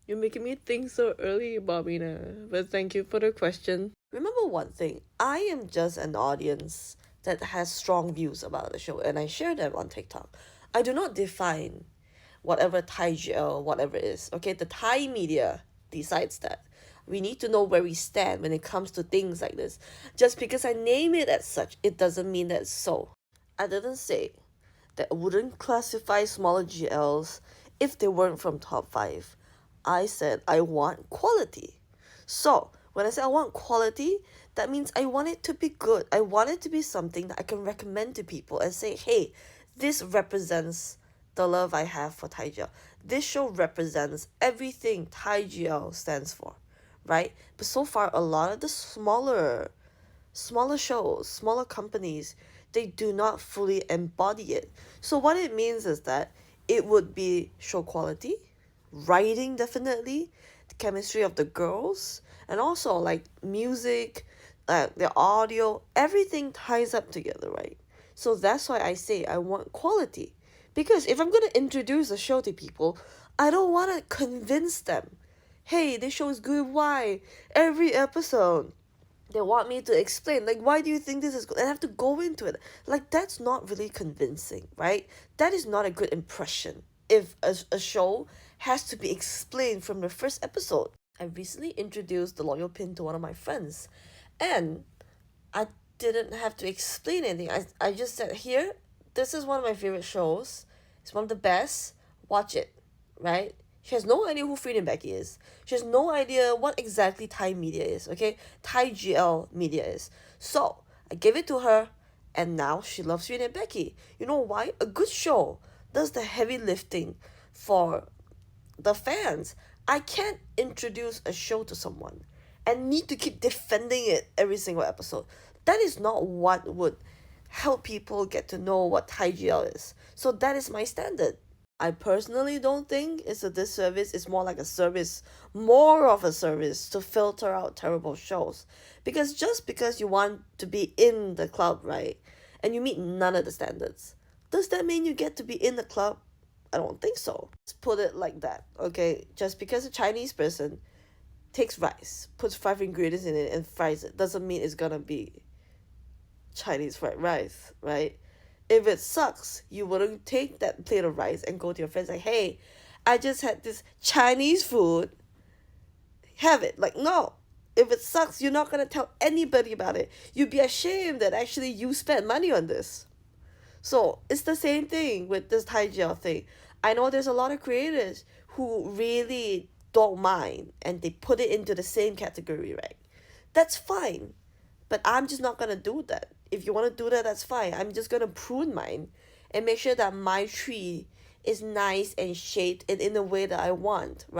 You're making me think so early, Bobina. But thank you for the question. Remember one thing, I am just an audience that has strong views about the show and I share them on TikTok. I do not define whatever Thai GL, whatever it is. Okay, the Thai media decides that. We need to know where we stand when it comes to things like this. Just because I name it as such, it doesn't mean that it's so. I didn't say that I wouldn't classify smaller GLs if they weren't from top 5. I said I want quality. So, when I say I want quality, that means I want it to be good. I want it to be something that I can recommend to people and say, hey, this represents the love I have for Thai GL. This show represents everything Thai GL stands for, right? But so far, a lot of the smaller shows, smaller companies, they do not fully embody it. So what it means is that it would be show quality, writing definitely, the chemistry of the girls, and also like music, the audio, everything ties up together, right? So that's why I say I want quality. Because if I'm gonna introduce a show to people, I don't wanna convince them. Hey, this show is good, why? Every episode they want me to explain, like, why do you think this is good, and I have to go into it. Like, that's not really convincing, right? That is not a good impression if a show has to be explained from the first episode. I recently introduced the Loyal Pin to one of my friends, and I didn't have to explain anything. I just said, here, this is one of my favorite shows, it's one of the best, watch it, right? She has no idea who Frida and Becky is. She has no idea what exactly Thai media is, okay? Thai GL media is. So, I gave it to her, and now she loves Frida and Becky. You know why? A good show does the heavy lifting for the fans. I can't introduce a show to someone and need to keep defending it every single episode. That is not what would help people get to know what Thai GL is. So that is my standard. I personally don't think it's a disservice. It's more like a service, more of a service to filter out terrible shows. Because just because you want to be in the club, right, and you meet none of the standards, does that mean you get to be in the club? I don't think so. Let's put it like that, okay? Just because a Chinese person takes rice, puts 5 ingredients in it, and fries it, doesn't mean it's gonna be Chinese fried rice, right? If it sucks, you wouldn't take that plate of rice and go to your friends like, hey, I just had this Chinese food, have it. Like, no. If it sucks, you're not gonna tell anybody about it. You'd be ashamed that actually you spent money on this. So it's the same thing with this Thai gel thing. I know there's a lot of creators who really don't mind and they put it into the same category, right? That's fine. But I'm just not gonna do that. If you wanna do that, that's fine. I'm just gonna prune mine and make sure that my tree is nice and shaped and in the way that I want, right?